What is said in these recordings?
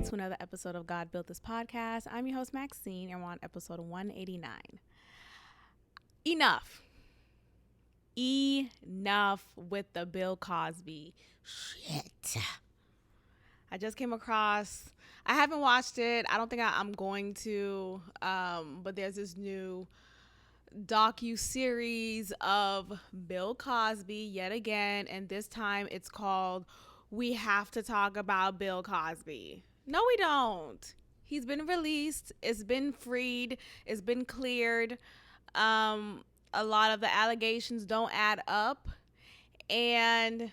to another episode of God Built This Podcast. I'm your host, Maxine, and we're on episode 189. Enough with the Bill Cosby shit. I just came across, I haven't watched it. I don't think I'm going to, but there's this new docu-series of Bill Cosby yet again, and this time it's called We Have to Talk About Bill Cosby. No, we don't. He's been released. It's been freed. It's been cleared. A lot of the allegations don't add up. And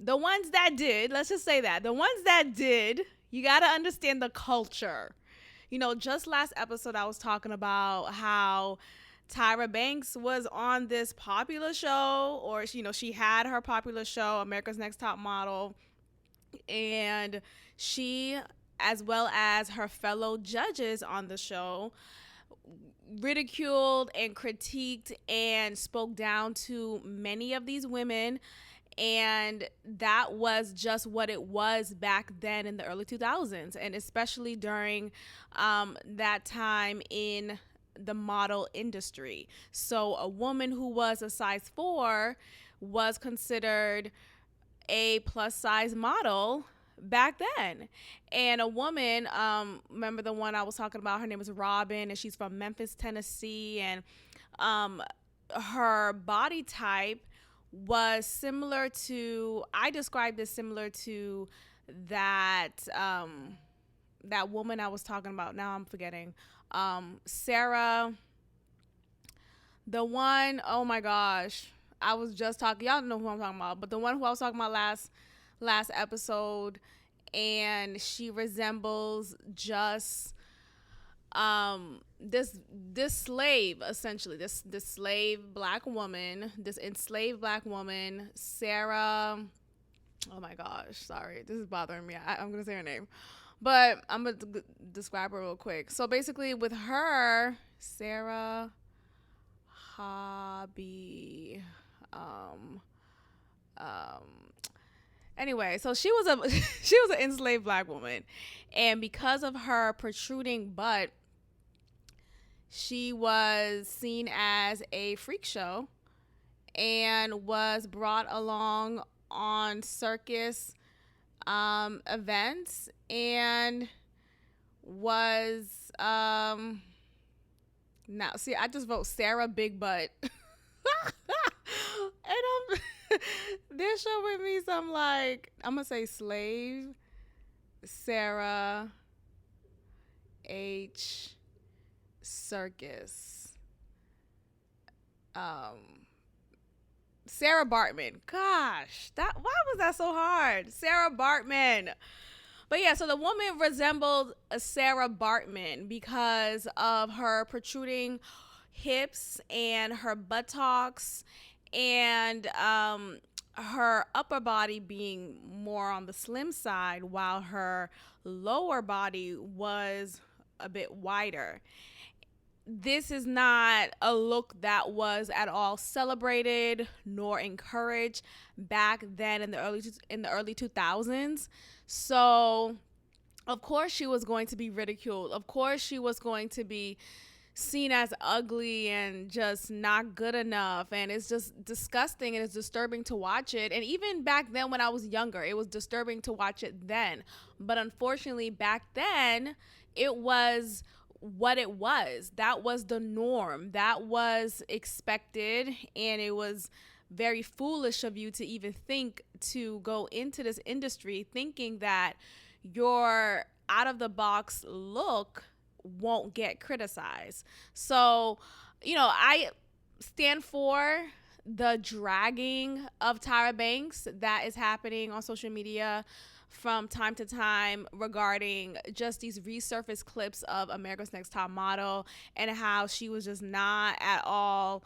the ones that did, let's just say that, the ones that did, you got to understand the culture. You know, just last episode I was talking about how Tyra Banks was on this popular show, or, you know, she had her popular show, America's Next Top Model, and she, as well as her fellow judges on the show, ridiculed and critiqued and spoke down to many of these women. And that was just what it was back then in the early 2000s, and especially during that time in the model industry. So a woman who was a size 4 was considered a plus size model back then. And a woman, remember the one I was talking about, her name was Robin, and she's from Memphis, Tennessee, and her body type was similar to, I described this similar to that that woman I was talking about. Now I'm forgetting. Sarah, the one, oh my gosh, I was just talking, y'all know who I'm talking about, but the one who I was talking about last episode, and she resembles just this slave, essentially, this slave black woman, this enslaved black woman, Sarah. Oh my gosh, sorry, this is bothering me. I'm gonna say her name, but I'm gonna describe her real quick. So basically, with her, Sarah Hobby, anyway, so she was an enslaved black woman, and because of her protruding butt, she was seen as a freak show and was brought along on circus events, and was now see, I just vote Sarah Big Butt. And they're showing me some, like, I'm gonna say slave Sarah H circus, Sarah Bartman. Gosh, why was that so hard? Sarah Bartman. But yeah, so the woman resembled a Sarah Bartman because of her protruding hips and her buttocks, and her upper body being more on the slim side, while her lower body was a bit wider. This is not a look that was at all celebrated nor encouraged back then in the early 2000s. So, of course, she was going to be ridiculed. Of course, she was going to be seen as ugly and just not good enough, and it's just disgusting, and it's disturbing to watch it. And even back then when I was younger, it was disturbing to watch it then. But unfortunately, back then, it was what it was. That was the norm. That was expected, and it was very foolish of you to even think to go into this industry thinking that your out of the box look won't get criticized. So, you know, I stand for the dragging of Tyra Banks that is happening on social media from time to time regarding just these resurfaced clips of America's Next Top Model, and how she was just not at all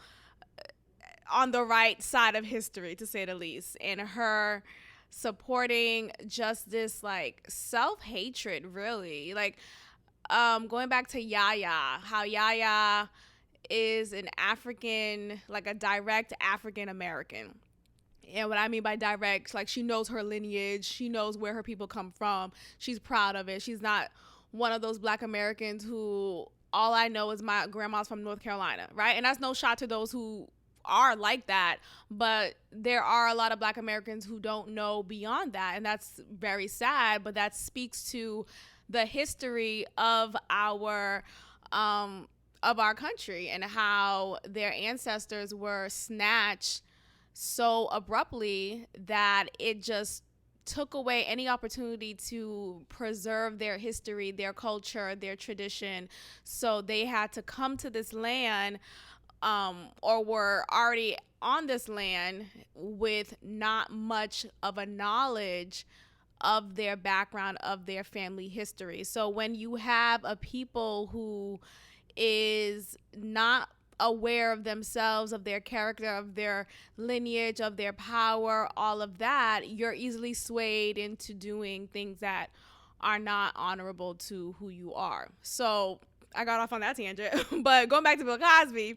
on the right side of history, to say the least, and her supporting just this, like, self-hatred, really. Like, going back to Yaya, how Yaya is an African, like a direct African American. And what I mean by direct, like she knows her lineage, she knows where her people come from. She's proud of it. She's not one of those Black Americans who all I know is my grandma's from North Carolina, right? And that's no shot to those who are like that, but there are a lot of Black Americans who don't know beyond that, and that's very sad. But that speaks to the history of our country and how their ancestors were snatched so abruptly that it just took away any opportunity to preserve their history, their culture, their tradition. So they had to come to this land, or were already on this land with not much of a knowledge of their background, of their family history. So when you have a people who is not aware of themselves, of their character, of their lineage, of their power, all of that, you're easily swayed into doing things that are not honorable to who you are. So I got off on that tangent. But going back to Bill Cosby,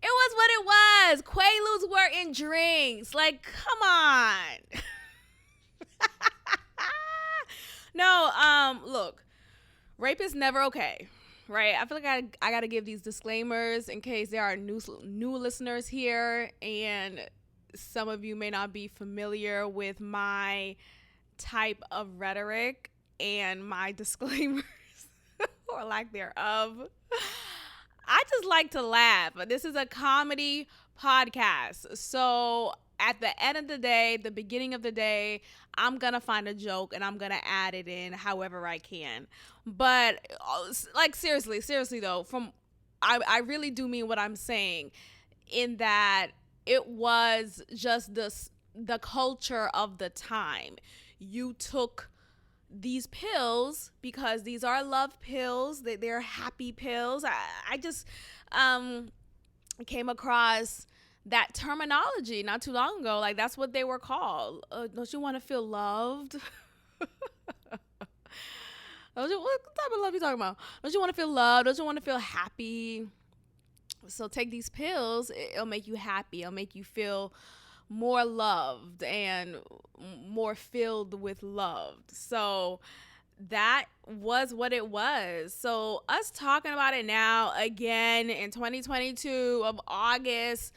it was what it was. Quaaludes were in drinks. Like, come on. No, look, rape is never okay, right? I feel like I got to give these disclaimers in case there are new listeners here, and some of you may not be familiar with my type of rhetoric and my disclaimers or lack thereof. I just like to laugh. This is a comedy podcast. So at the end of the day, the beginning of the day, I'm going to find a joke and I'm going to add it in however I can. But like seriously though, I really do mean what I'm saying, in that it was just the culture of the time. You took these pills because these are love pills. They're happy pills. I just came across that terminology not too long ago. Like, that's what they were called. Don't you want to feel loved? What type of love you talking about? Don't you want to feel loved? Don't you want to feel happy? So take these pills. It'll make you happy. It'll make you feel more loved and more filled with love. So that was what it was. So us talking about it now again in 2022 of August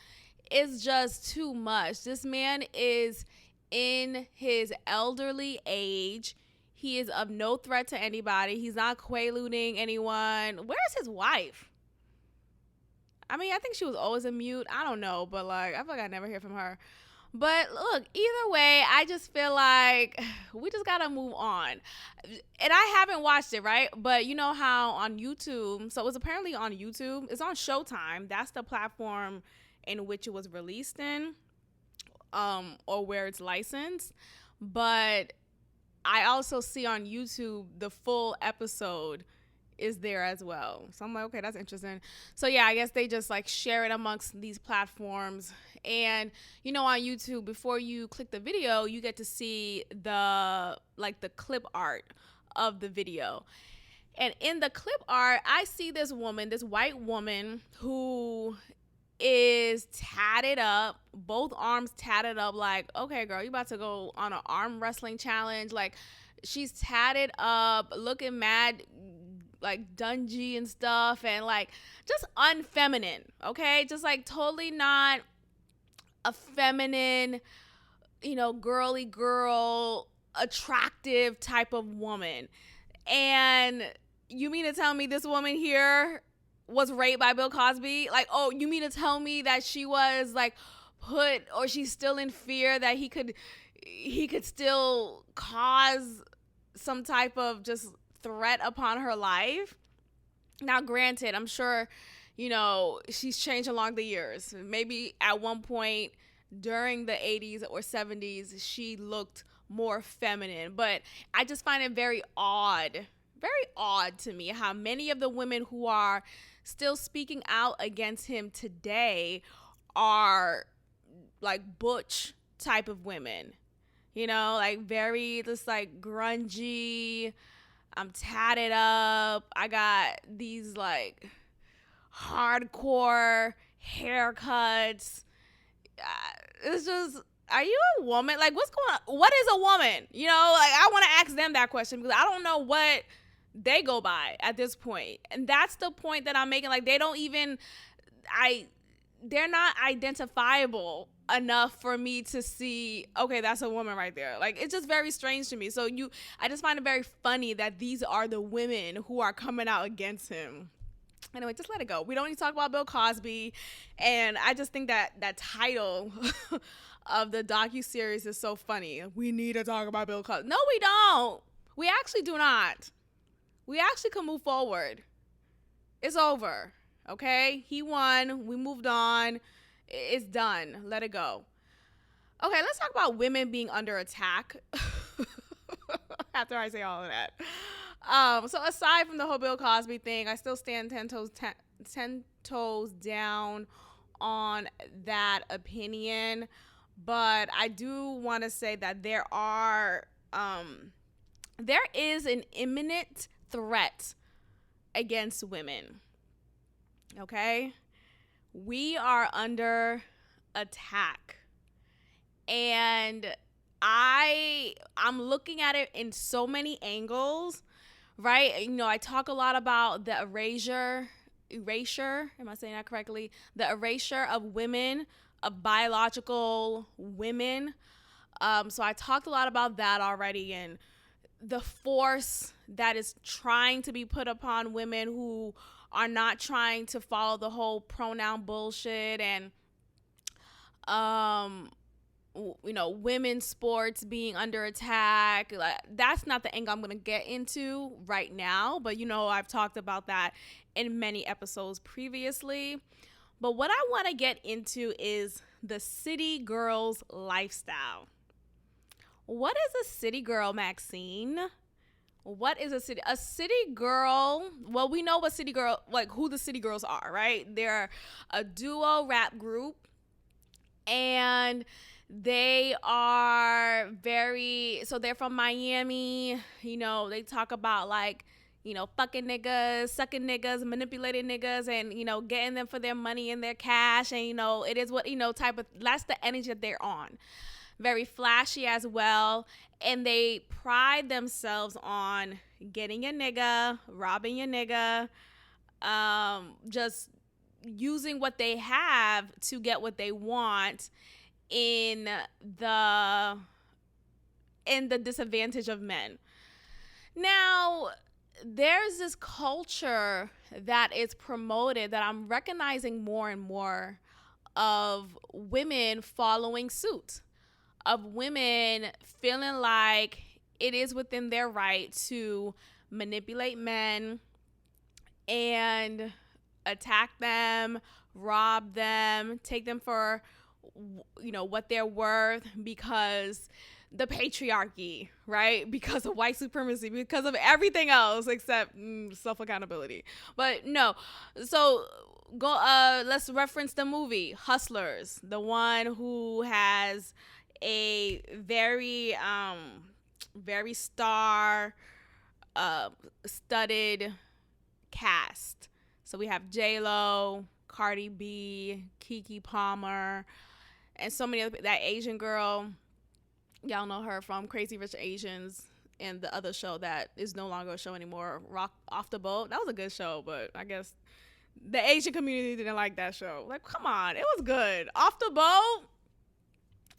is just too much. This man is in his elderly age. He is of no threat to anybody. He's not quaaluding anyone. Where's his wife? I mean, I think she was always a mute. I don't know, but like, I feel like I never hear from her. But look, either way, I just feel like we just gotta move on. And I haven't watched it, right? But you know how on YouTube, so it was apparently on YouTube. It's on Showtime. That's the platform in which it was released in, or where it's licensed. But I also see on YouTube the full episode is there as well. So I'm like, okay, that's interesting. So yeah, I guess they just like share it amongst these platforms. And you know, on YouTube, before you click the video, you get to see the clip art of the video. And in the clip art, I see this woman, this white woman, who is tatted up, both arms tatted up. Like, okay, girl, you about to go on an arm wrestling challenge. Like, she's tatted up, looking mad, like dungy and stuff, and like just unfeminine. Okay, just like totally not a feminine, you know, girly girl, attractive type of woman. And you mean to tell me this woman here was raped by Bill Cosby? Like, oh, you mean to tell me that she was like put, or she's still in fear that he could still cause some type of just threat upon her life? Now, granted, I'm sure, you know, she's changed along the years. Maybe at one point during the 80s or 70s, she looked more feminine. But I just find it very odd to me how many of the women who are still speaking out against him today are like butch type of women. You know, like very just like grungy. I'm tatted up. I got these like hardcore haircuts. It's just, are you a woman? Like, what's going on? What is a woman? Like, I want to ask them that question because I don't know what they go by at this point. And that's the point that I'm making. Like, they don't even, they're not identifiable enough for me to see, okay, that's a woman right there. Like, it's just very strange to me. So I just find it very funny that these are the women who are coming out against him. Anyway, just let it go. We don't need to talk about Bill Cosby. And I just think that title of the docuseries is so funny. We need to talk about Bill Cosby. No, we don't. We actually do not. We actually can move forward. It's over. Okay? He won. We moved on. It's done. Let it go. Okay, let's talk about women being under attack. After I say all of that. So aside from the whole Bill Cosby thing, I still stand 10 toes down on that opinion. But I do want to say that there is an imminent threat against women. Okay? We are under attack. And I'm looking at it in so many angles, right? I talk a lot about the erasure, am I saying that correctly? The erasure of women, of biological women. So I talked a lot about that already, and the force that is trying to be put upon women who are not trying to follow the whole pronoun bullshit, and women's sports being under attack. Like, that's not the angle I'm going to get into right now, but I've talked about that in many episodes previously. But what I want to get into is the city girl's lifestyle. What is a city girl, Maxine? What is a city girl? Well, we know what city girl, like who the city girls are, right? They're a duo rap group, and they are so they're from Miami. They talk about like, fucking niggas, sucking niggas, manipulating niggas, and, getting them for their money and their cash. And, it is what, that's the energy that they're on. Very flashy as well. And they pride themselves on getting a nigga, robbing a nigga, just using what they have to get what they want in the disadvantage of men. Now, there's this culture that is promoted that I'm recognizing more and more of women following suit, of women feeling like it is within their right to manipulate men and attack them, rob them, take them for what they're worth, because the patriarchy, right? Because of white supremacy, because of everything else except self-accountability. But no, so let's reference the movie Hustlers, the one who has a very star studded cast. So we have J-Lo, Cardi B, Keke Palmer, and so many other, that Asian girl, y'all know her from Crazy Rich Asians and the other show that is no longer a show anymore, Rock Off the Boat. That was a good show, but I guess the Asian community didn't like that show. Like, come on, it was good. Off the Boat.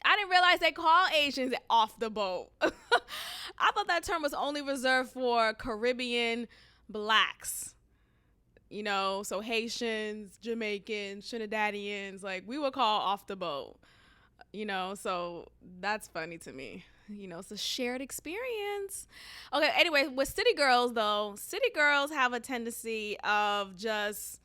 I didn't realize they call Asians off the boat. I thought that term was only reserved for Caribbean blacks. So Haitians, Jamaicans, Trinidadians, like we would call off the boat. So that's funny to me. It's a shared experience. Okay, anyway, with city girls though, city girls have a tendency of just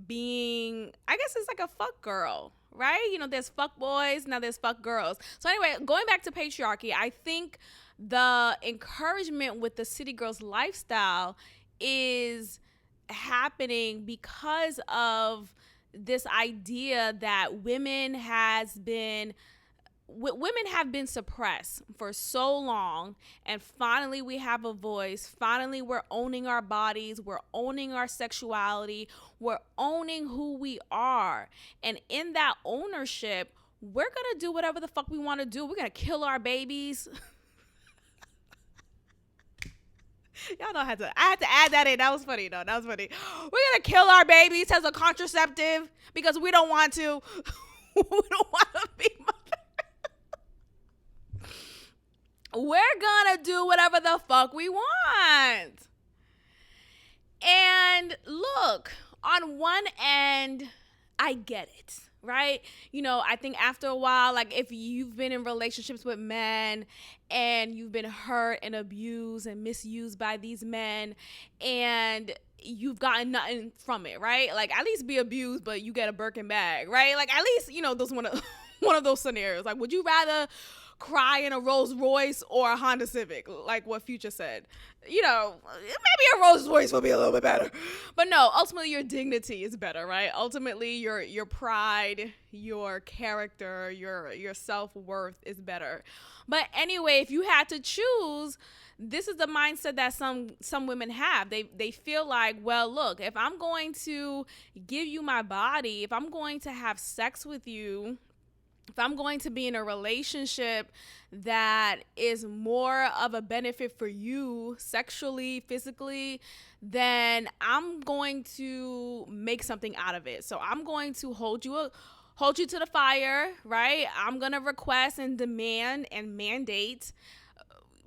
being, I guess it's like a fuck girl, right? There's fuck boys, now there's fuck girls. So anyway, going back to patriarchy, I think the encouragement with the city girls lifestyle is happening because of this idea that women have been suppressed for so long, and finally we have a voice. Finally we're owning our bodies, we're owning our sexuality, we're owning who we are, and in that ownership we're gonna do whatever the fuck we want to do. We're gonna kill our babies. Y'all know I had to add that in. That was funny though. That was funny. We're gonna kill our babies as a contraceptive because we don't want to. We don't want to be mother. We're gonna do whatever the fuck we want. And look, on one end, I get it, right? You know, I think after a while, like if you've been in relationships with men and you've been hurt and abused and misused by these men and you've gotten nothing from it, right? Like at least be abused, but you get a Birkin bag, right? Like at least, you know, those one of those scenarios. Like, would you rather cry in a Rolls Royce or a Honda Civic, like what Future said? You know, maybe a Rolls Royce will be a little bit better, but no, ultimately your dignity is better, right? Ultimately your pride, your character, your self-worth is better. But anyway, if you had to choose, this is the mindset that some women have. They feel like, well, look, if I'm going to give you my body, if I'm going to have sex with you, if I'm going to be in a relationship that is more of a benefit for you sexually, physically, then I'm going to make something out of it. So I'm going to hold you to the fire, right? I'm going to request and demand and mandate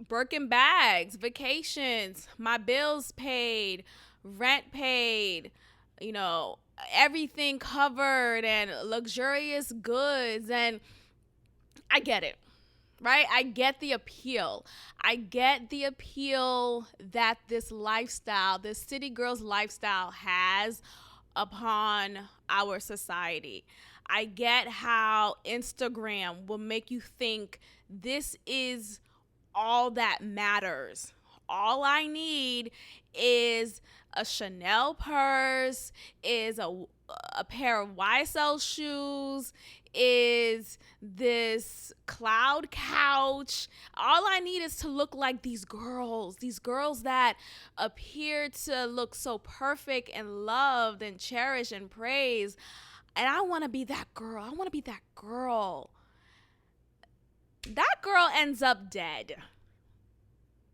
Birkin bags, vacations, my bills paid, rent paid, you know, everything covered and luxurious goods. And I get it, right? I get the appeal. I get the appeal that this lifestyle, this city girls lifestyle has upon our society. I get how Instagram will make you think this is all that matters. All I need is a Chanel purse, is a pair of YSL shoes, is this cloud couch. All I need is to look like these girls that appear to look so perfect and loved and cherished and praised. And I want to be that girl. I want to be that girl. That girl ends up dead.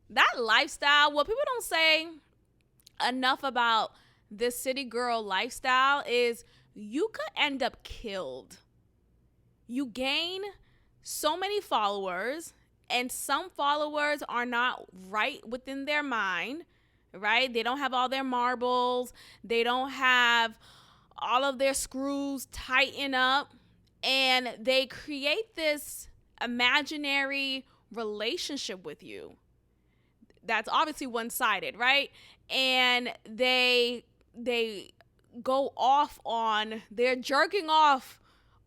That lifestyle, what people don't say enough about this city girl lifestyle is you could end up killed. You gain so many followers, and some followers are not right within their mind, right? They don't have all their marbles. They don't have all of their screws tighten up, and they create this imaginary relationship with you that's obviously one-sided, right? And they go off on, they're jerking off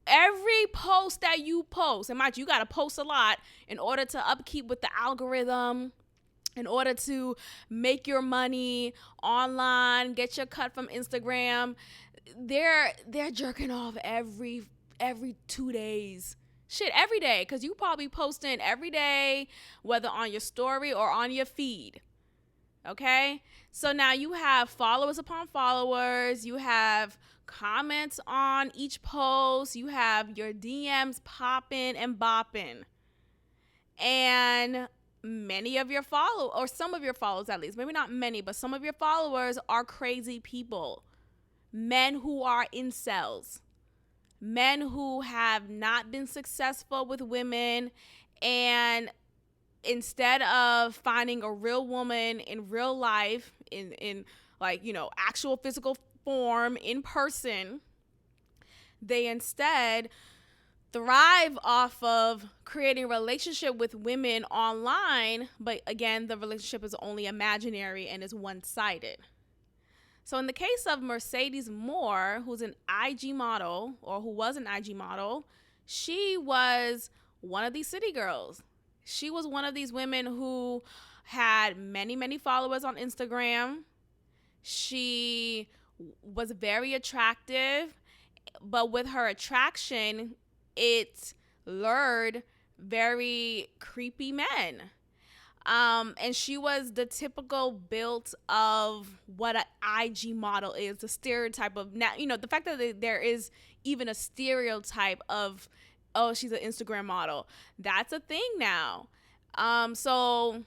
every post that you post. And mind you, got to post a lot in order to upkeep with the algorithm, in order to make your money online, get your cut from Instagram. They're jerking off every 2 days. Shit, every day, because you probably posting every day, whether on your story or on your feed. Okay? So now you have followers upon followers. You have comments on each post. You have your DMs popping and bopping. And many of your followers, or some of your followers at least, maybe not many, but some of your followers are crazy people. Men who are incels. Men who have not been successful with women, and instead of finding a real woman in real life, in like, you know, actual physical form in person, they instead thrive off of creating a relationship with women online. But again, the relationship is only imaginary and is one-sided. So in the case of Mercedes Moore, who's an IG model, or who was an IG model, she was one of these city girls. She was one of these women who had many, many followers on Instagram. She was very attractive, but with her attraction, it lured very creepy men. And she was the typical build of what an IG model is, the stereotype of, now, you know, the fact that there is even a stereotype of oh, she's an Instagram model. That's a thing now. So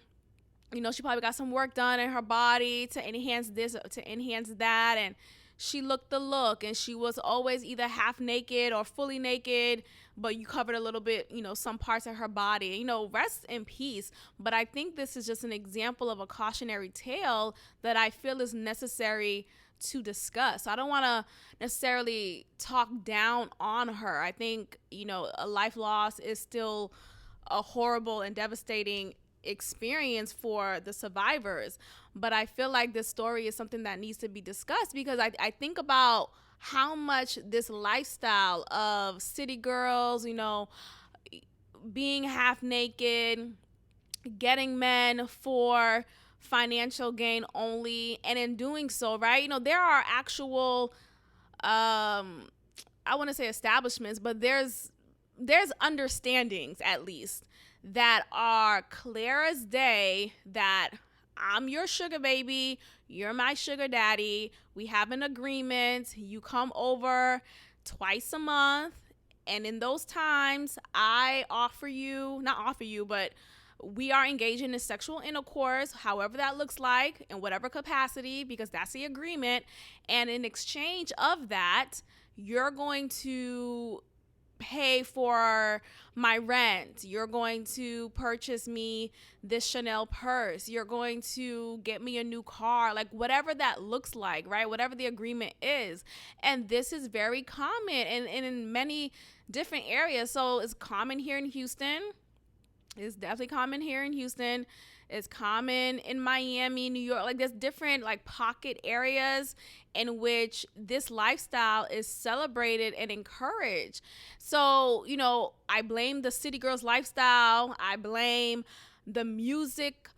she probably got some work done in her body to enhance this, to enhance that, and she looked the look, and she was always either half naked or fully naked, but you covered a little bit, some parts of her body. Rest in peace. But I think this is just an example of a cautionary tale that I feel is necessary to discuss. So I don't want to necessarily talk down on her. I think, a life loss is still a horrible and devastating experience for the survivors, but I feel like this story is something that needs to be discussed, because I think about how much this lifestyle of city girls, being half naked, getting men for financial gain only, and in doing so, right, there are actual I want to say establishments, but there's understandings, at least, that are clear as day, that I'm your sugar baby, you're my sugar daddy, we have an agreement, you come over twice a month, and in those times I offer you, not offer you, but we are engaging in sexual intercourse, however that looks like, in whatever capacity, because that's the agreement. And in exchange of that, you're going to pay for my rent, you're going to purchase me this Chanel purse, you're going to get me a new car, like whatever that looks like, right? Whatever the agreement is. And this is very common and in many different areas. So it's common here in Houston. It's definitely common here in Houston. It's common in Miami, New York. Like there's different like pocket areas in which this lifestyle is celebrated and encouraged. So, I blame the city girls lifestyle. I blame the music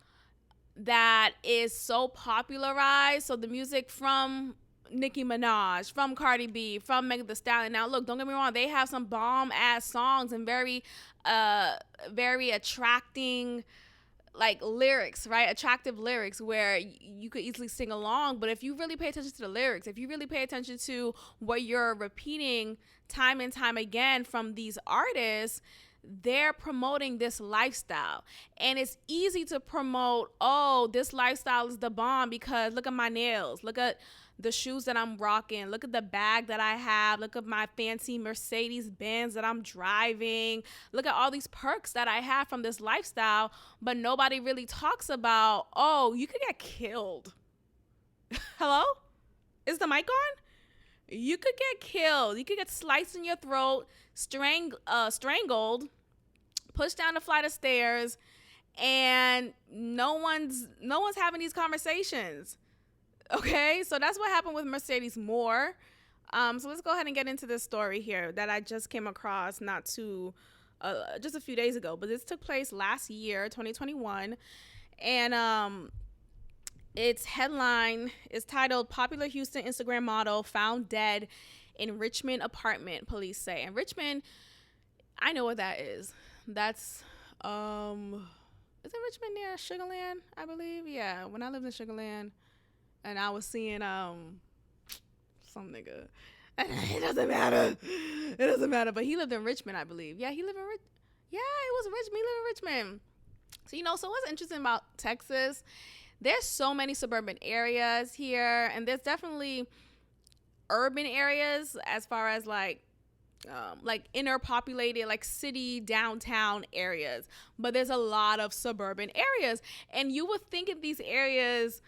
that is so popularized. So the music from Nicki Minaj, from Cardi B, from Megan Thee Stallion. Now, look, don't get me wrong. They have some bomb ass songs and very attracting like lyrics, right? Attractive lyrics where you could easily sing along. But if you really pay attention to the lyrics, if you really pay attention to what you're repeating time and time again from these artists, they're promoting this lifestyle. And it's easy to promote, oh, this lifestyle is the bomb because look at my nails, look at the shoes that I'm rocking, look at the bag that I have, look at my fancy Mercedes Benz that I'm driving, look at all these perks that I have from this lifestyle. But nobody really talks about, oh, you could get killed. Hello? Is the mic on? You could get killed. You could get sliced in your throat, strangled, pushed down a flight of stairs, and no one's having these conversations. Okay, so that's what happened with Mercedes Moore. So let's go ahead and get into this story here that I just came across just a few days ago. But this took place last year, 2021, and its headline is titled "Popular Houston Instagram Model Found Dead in Richmond Apartment," police say. And Richmond, I know what that is. That's is it Richmond near Sugarland, I believe? Yeah, when I lived in Sugarland. And I was seeing some nigga. It doesn't matter. It doesn't matter. But he lived in Richmond, I believe. Yeah, he lived in Richmond. Yeah, it was Richmond. He lived in Richmond. So, so what's interesting about Texas, there's so many suburban areas here. And there's definitely urban areas as far as like inner populated, like city downtown areas. But there's a lot of suburban areas. And you would think in these areas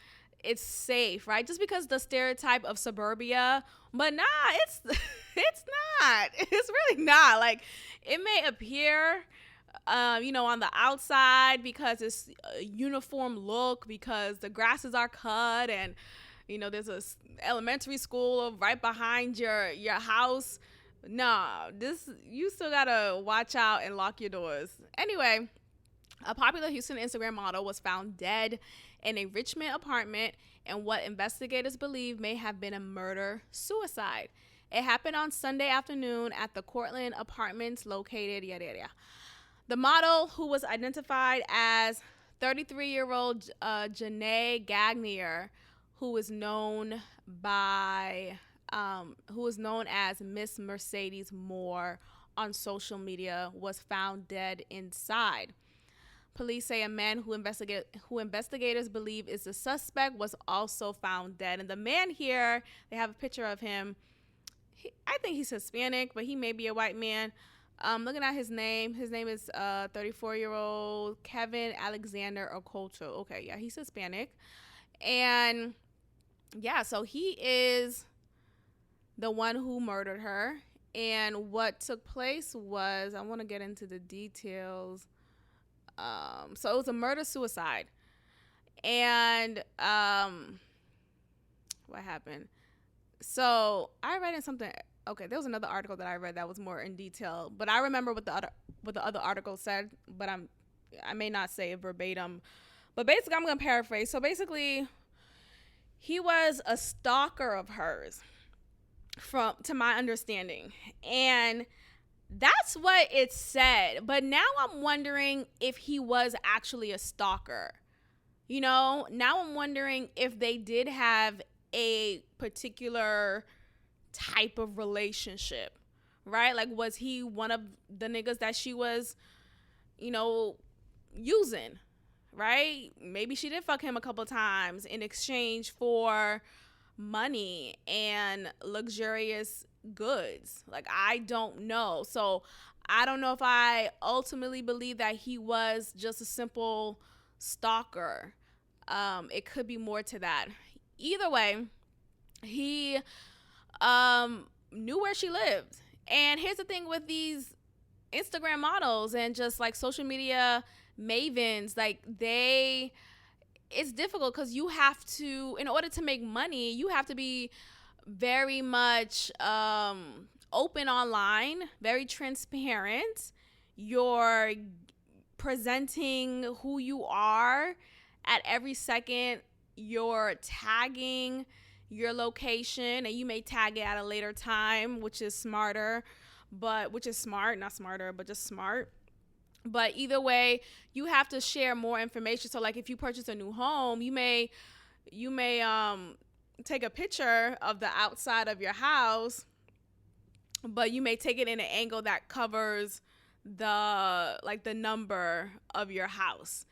it's safe, right? Just because the stereotype of suburbia, but nah, it's not. It's really not. Like, it may appear, on the outside because it's a uniform look, because the grasses are cut, and there's a elementary school right behind your house. Nah, you still gotta watch out and lock your doors. Anyway, a popular Houston Instagram model was found dead in a Richmond apartment in what investigators believe may have been a murder-suicide. It happened on Sunday afternoon at the Cortland Apartments located, The model, who was identified as 33-year-old Janae Gagnier, who is known as Miss Mercedes Moore on social media was found dead inside. Police say a man who investigators believe is the suspect was also found dead. And the man here, they have a picture of him. I think he's Hispanic, but he may be a white man. Looking at his name is 34-year-old Kevin Alexander Okoto. Okay, yeah, he's Hispanic. And yeah, so he is the one who murdered her. And what took place was, I want to get into the details. So it was a murder-suicide. And what happened? So I read in something. Okay, there was another article that I read that was more in detail, but I remember what the other article said, but I may not say it verbatim. But basically, I'm gonna paraphrase. So basically, he was a stalker of hers, to my understanding, and that's what it said. But now I'm wondering if he was actually a stalker. Now I'm wondering if they did have a particular type of relationship, right? Like, was he one of the niggas that she was, using, right? Maybe she did fuck him a couple times in exchange for money and luxurious goods. Like, I don't know. So I don't know if I ultimately believe that he was just a simple stalker. It could be more to that. Either way, he knew where she lived. And here's the thing with these Instagram models and just like social media mavens, like it's difficult because you have to, in order to make money, you have to be very much open online, very transparent. You're presenting who you are at every second. You're tagging your location, and you may tag it at a later time, which is smart, not smarter, but just smart. But either way, you have to share more information. So like if you purchase a new home, you may take a picture of the outside of your house, but you may take it in an angle that covers the number of your house.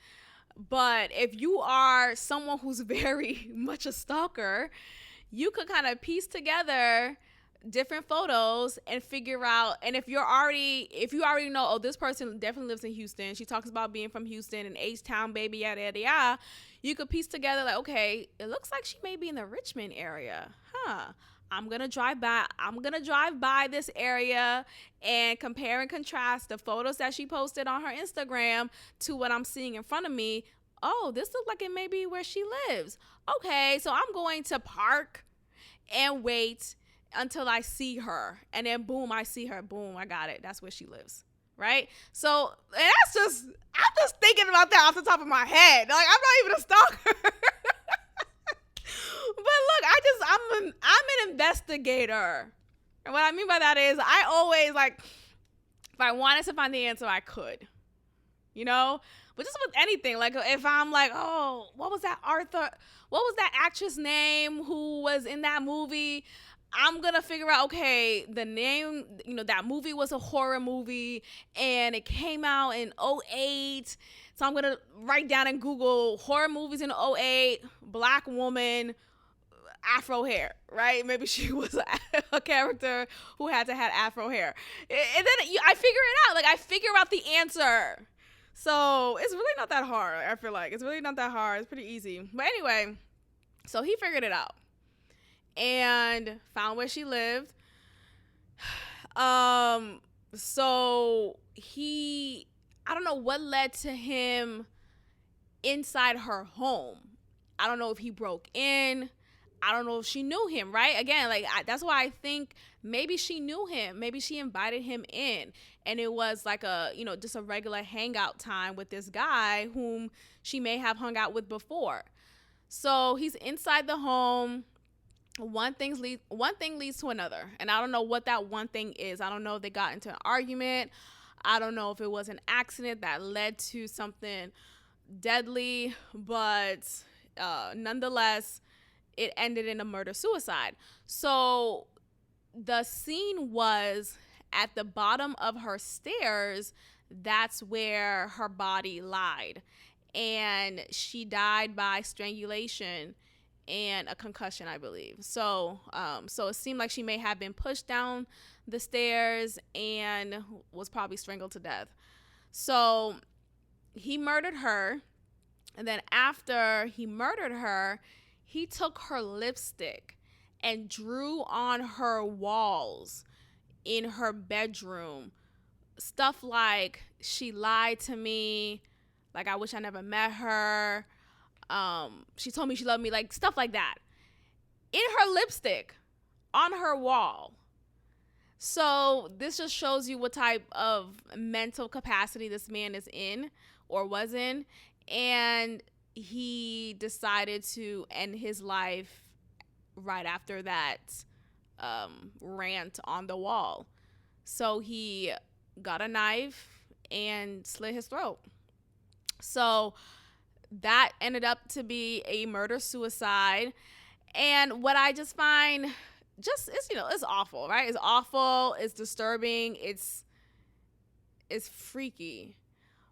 But if you are someone who's very much a stalker, you could kind of piece together different photos and figure out. And if you already know, oh, this person definitely lives in Houston, she talks about being from Houston and H-Town, baby, yada yada yada, you could piece together like, okay, it looks like she may be in the Richmond area. I'm gonna drive by this area and compare and contrast the photos that she posted on her Instagram to what I'm seeing in front of me. Oh, this looks like it may be where she lives. Okay, so I'm going to park and wait until I see her. And then boom, I see her. Boom, I got it. That's where she lives. Right? So, and I'm just thinking about that off the top of my head. Like, I'm not even a stalker. But look, I'm an investigator. And what I mean by that is I always, like, if I wanted to find the answer, I could. But just with anything, like if I'm like, oh, what was that actress name who was in that movie? I'm going to figure out, okay, the name, that movie was a horror movie and it came out in 2008. So I'm going to write down in Google horror movies in 2008, black woman, afro hair, right? Maybe she was a character who had to have afro hair. And then I figure it out. Like, I figure out the answer. So it's really not that hard. I feel like it's really not that hard. It's pretty easy. But anyway, so he figured it out and found where she lived. So I don't know what led to him inside her home. I don't know if he broke in. I don't know if she knew him, right? Again, like that's why I think maybe she knew him. Maybe she invited him in, and it was like just a regular hangout time with this guy whom she may have hung out with before. So he's inside the home. One thing leads to another, and I don't know what that one thing is. I don't know if they got into an argument. I don't know if it was an accident that led to something deadly, but nonetheless, it ended in a murder-suicide. So the scene was at the bottom of her stairs, that's where her body lied. And she died by strangulation and a concussion, I believe. So it seemed like she may have been pushed down the stairs and was probably strangled to death. So he murdered her. And then after he murdered her, he took her lipstick and drew on her walls in her bedroom stuff like, she lied to me, like, I wish I never met her, she told me she loved me, like stuff like that, in her lipstick on her wall. So this just shows you what type of mental capacity this man is in or was in. And he decided to end his life right after that rant on the wall. So he got a knife and slit his throat. So that ended up to be a murder-suicide. And what I just find just, it's awful, right? It's awful. It's disturbing. It's freaky.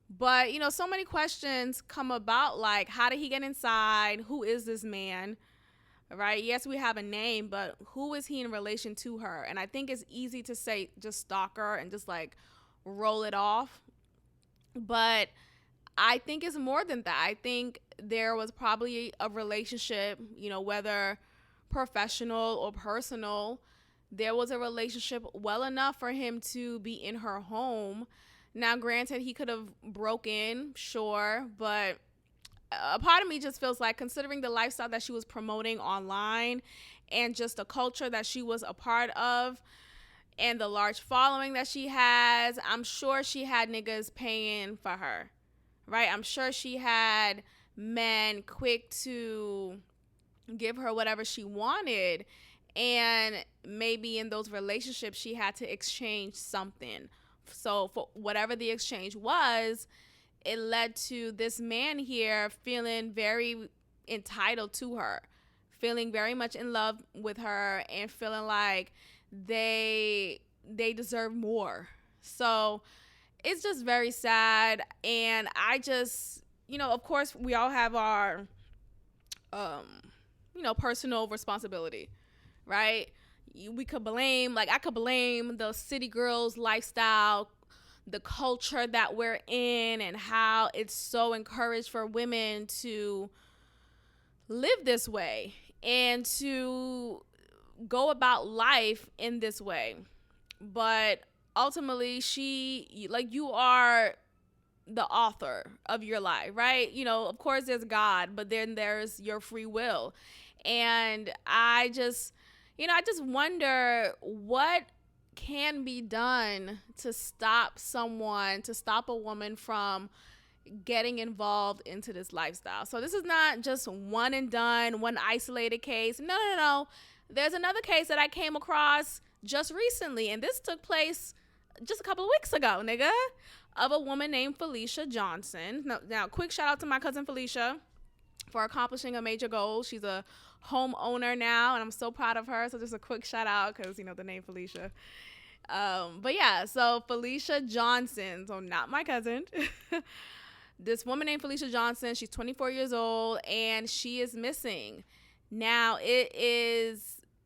But, so many questions come about, like, how did he get inside? Who is this man? Right? Yes, we have a name, but who is he in relation to her? And I think it's easy to say just stalker and just like roll it off. But I think it's more than that. I think there was probably a relationship, whether professional or personal. There was a relationship well enough for him to be in her home. Now, granted, he could have broke in, sure, but a part of me just feels like, considering the lifestyle that she was promoting online and just the culture that she was a part of and the large following that she has, I'm sure she had niggas paying for her, right? I'm sure she had men quick to give her whatever she wanted. And maybe in those relationships, she had to exchange something. So for whatever the exchange was, it led to this man here feeling very entitled to her, feeling very much in love with her, and feeling like they deserve more. So it's just very sad. And I just, of course, we all have our, personal responsibility, right? We could blame, I could blame the city girls lifestyle, the culture that we're in, and how it's so encouraged for women to live this way and to go about life in this way. But ultimately, you are the author of your life, right? Of course there's God, but then there's your free will. And I just wonder what can be done to stop a woman from getting involved into this lifestyle. So this is not just one and done, one isolated case. No. There's another case that I came across just recently, and this took place just a couple of weeks ago, nigga, of a woman named Felicia Johnson. Now, quick shout out to my cousin Felicia for accomplishing a major goal. She's a homeowner now, and I'm so proud of her. So just a quick shout out because, the name Felicia. But yeah, so Felicia Johnson, so not my cousin. This woman named Felicia Johnson, she's 24 years old, and she is missing. Now,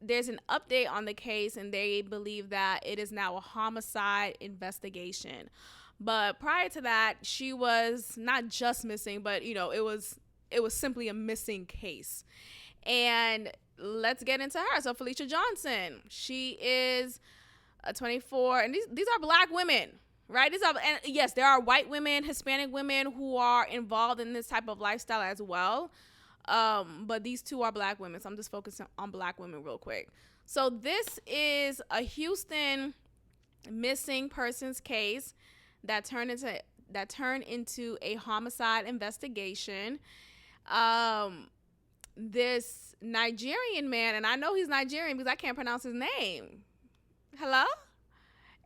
there's an update on the case, and they believe that it is now a homicide investigation. But prior to that, she was not just missing, but, it was simply a missing case. And let's get into her. So Felicia Johnson, she is 24, and these are Black women, right? And yes, there are white women, Hispanic women who are involved in this type of lifestyle as well. But these two are Black women, so I'm just focusing on Black women real quick. So this is a Houston missing persons case that turned into a homicide investigation. This Nigerian man, and I know he's Nigerian because I can't pronounce his name. Hello?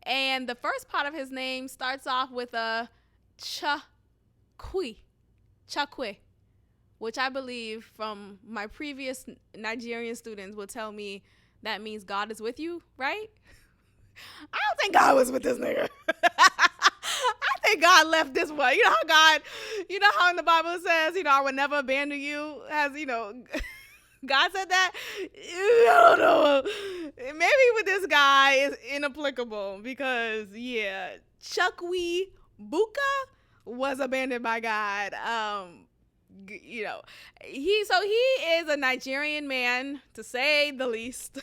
And the first part of his name starts off with a Chakwe, which I believe from my previous Nigerian students will tell me that means God is with you, right? I don't think God was with this nigga. I think God left this one. You know how in the Bible it says, I will never abandon you. God said that. I don't know. Maybe with this guy is inapplicable because Chukwi Buka was abandoned by God. He is a Nigerian man, to say the least.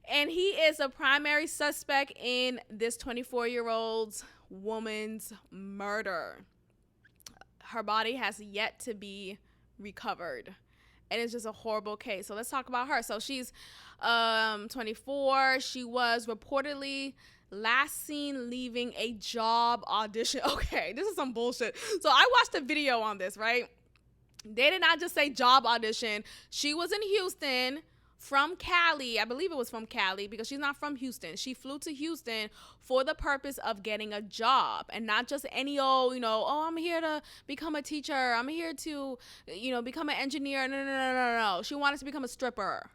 And he is a primary suspect in this 24-year-old woman's murder. Her body has yet to be recovered. And it's just a horrible case. So let's talk about her. So she's 24. She was reportedly last seen leaving a job audition. Okay, this is some bullshit. So I watched a video on this, right? They did not just say job audition. She was in Houston from Cali. I believe it was from Cali because she's not from Houston. She flew to Houston for the purpose of getting a job, and not just any old, I'm here to become a teacher. I'm here to, become an engineer. No. She wanted to become a stripper.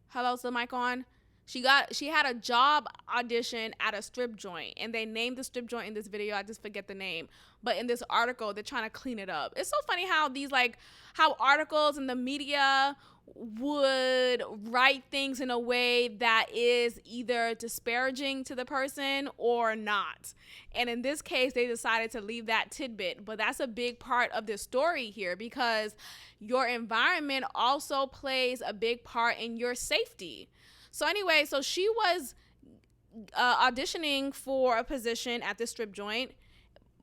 Hello, is the mic on? She had a job audition at a strip joint, and they named the strip joint in this video. I just forget the name. But in this article, they're trying to clean it up. It's so funny how how articles in the media would write things in a way that is either disparaging to the person or not. And in this case, they decided to leave that tidbit. But that's a big part of this story here, because your environment also plays a big part in your safety. So anyway, so she was auditioning for a position at this strip joint,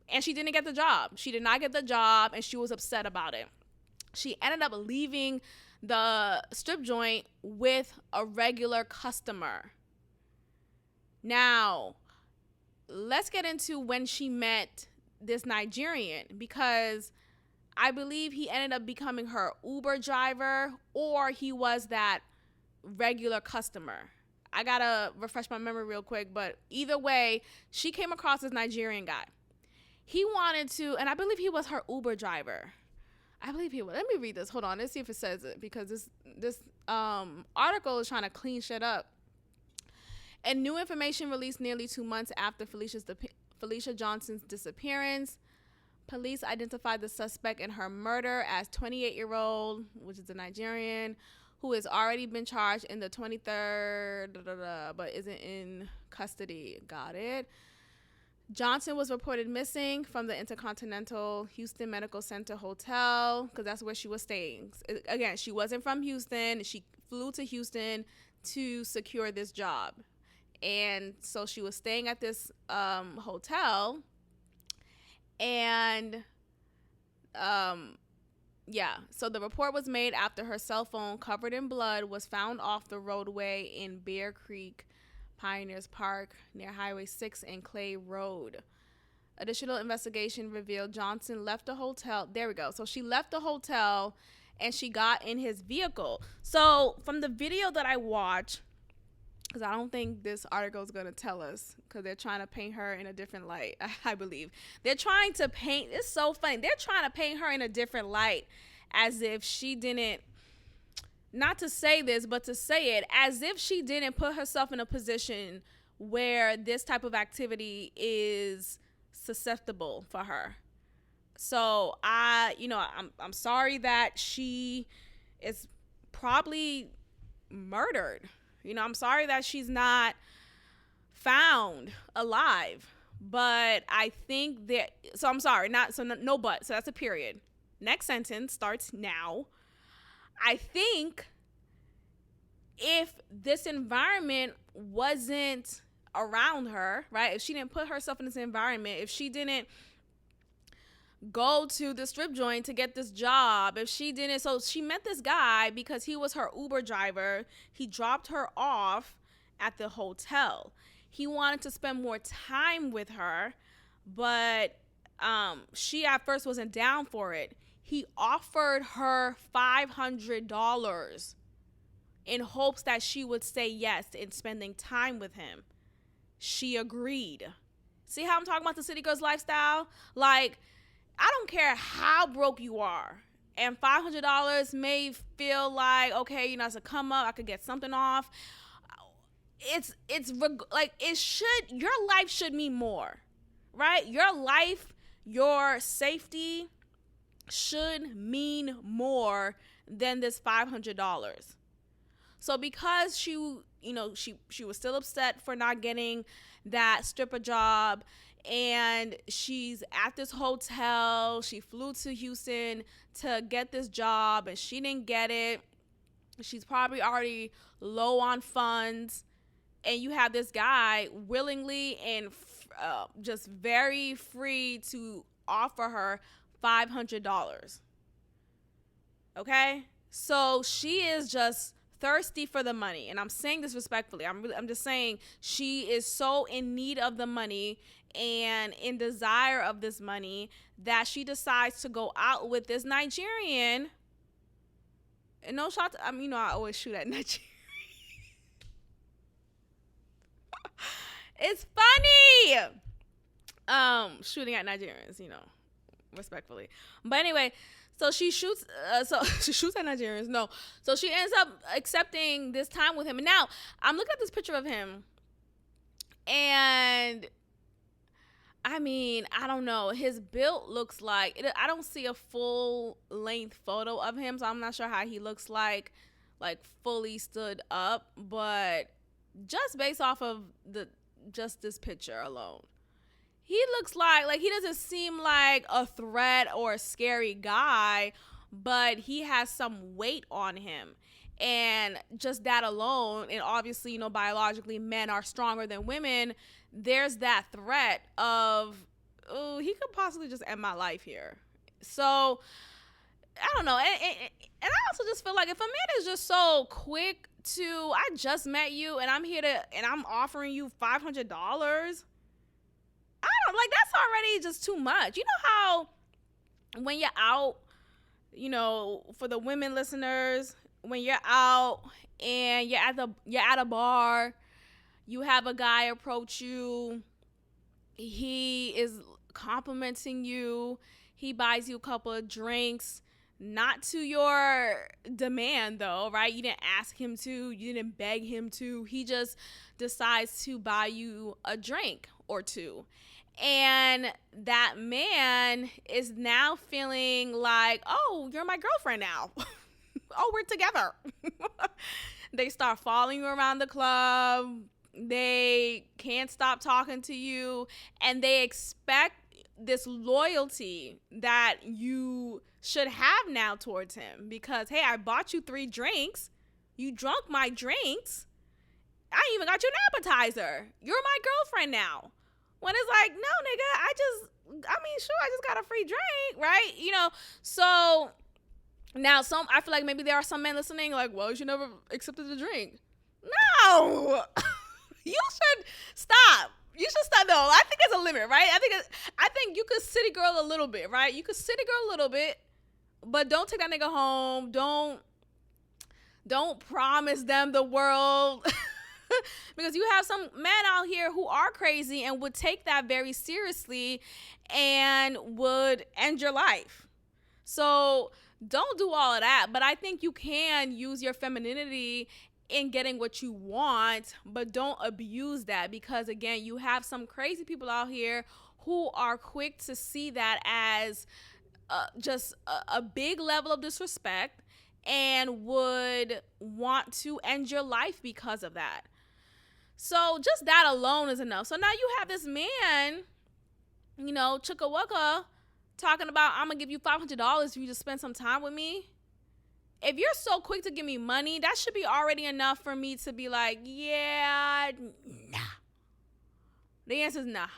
and she didn't get the job. She did not get the job, and she was upset about it. She ended up leaving the strip joint with a regular customer. Now, let's get into when she met this Nigerian, because I believe he ended up becoming her Uber driver, or he was that regular customer. I gotta refresh my memory real quick, but either way, she came across this Nigerian guy. He wanted to, and I believe he was her Uber driver. I believe he was. Let me read this. Hold on. Let's see if it says it, because this article is trying to clean shit up. And new information released nearly 2 months after Felicia Johnson's disappearance. Police identified the suspect in her murder as 28-year-old, which is a Nigerian, who has already been charged in the 23rd, but isn't in custody. Got it. Johnson was reported missing from the Intercontinental Houston Medical Center Hotel, because that's where she was staying. Again, she wasn't from Houston. She flew to Houston to secure this job. And so she was staying at this hotel. And, so the report was made after her cell phone, covered in blood, was found off the roadway in Bear Creek, Pioneers Park, near Highway 6 and Clay Road. Additional investigation revealed Johnson left the hotel. There we go. So she left the hotel and she got in his vehicle. So from the video that I watched, because I don't think this article is going to tell us, because they're trying to paint her in a different light, I believe. They're trying to paint, it's so funny, they're trying to paint her in a different light, as if she didn't, not to say this, but to say it, as if she didn't put herself in a position where this type of activity is susceptible for her. So I'm sorry that she is probably murdered. I'm sorry that she's not found alive, but I think that, so I'm sorry, no but, so that's a period. Next sentence starts now. I think if this environment wasn't around her, right? If she didn't put herself in this environment, if she didn't go to the strip joint to get this job, so she met this guy because he was her Uber driver. He dropped her off at the hotel. He wanted to spend more time with her, but she at first wasn't down for it. He offered her $500 in hopes that she would say yes in spending time with him. She agreed. See how I'm talking about the city girls lifestyle? Like, I don't care how broke you are, and $500 may feel like, okay, it's a come up, I could get something off. like your life should mean more, right? Your life, your safety should mean more than this $500. So because she was still upset for not getting that stripper job, and she's at this hotel, she flew to Houston to get this job and she didn't get it. She's probably already low on funds, and you have this guy willingly and just very free to offer her $500. Okay? So she is just thirsty for the money, and I'm saying this respectfully. I'm just saying she is so in need of the money and in desire of this money that she decides to go out with this Nigerian. And no shot to, I always shoot at Nigerian. It's funny. Shooting at Nigerians, respectfully. But anyway, so she shoots. So she shoots at Nigerians. No, so she ends up accepting this time with him. And now I'm looking at this picture of him, and I don't know. His build looks like I don't see a full length photo of him, so I'm not sure how he looks like fully stood up. But just based off of this picture alone, he looks like he doesn't seem like a threat or a scary guy, but he has some weight on him. And just that alone, and obviously, biologically men are stronger than women, there's that threat of, oh, he could possibly just end my life here. So, I don't know. And I also just feel like if a man is just so quick to, I just met you and I'm offering you $500, that's already just too much. You know how when you're out, for the women listeners, when you're out and you're at a bar, you have a guy approach you, he is complimenting you, he buys you a couple of drinks, not to your demand though, right? You didn't ask him to, you didn't beg him to, he just decides to buy you a drink or two. And that man is now feeling like, oh, you're my girlfriend now. Oh, we're together. They start following you around the club. They can't stop talking to you. And they expect this loyalty that you should have now towards him. Because, hey, I bought you 3 drinks. You drunk my drinks. I even got you an appetizer. You're my girlfriend now. When it's like, no, nigga, I just got a free drink, right? So now I feel like maybe there are some men listening like, well, you should never accepted the drink. No, you should stop. You should stop. No, I think there's a limit, right? I think you could city girl a little bit, right? You could city girl a little bit, but don't take that nigga home. Don't promise them the world. Because you have some men out here who are crazy and would take that very seriously and would end your life. So don't do all of that. But I think you can use your femininity in getting what you want, but don't abuse that, because again, you have some crazy people out here who are quick to see that as just a big level of disrespect and would want to end your life because of that. So just that alone is enough. So now you have this man, Chicka Wicka, talking about, I'm going to give you $500 if you just spend some time with me. If you're so quick to give me money, that should be already enough for me to be like, yeah, nah. The answer is nah.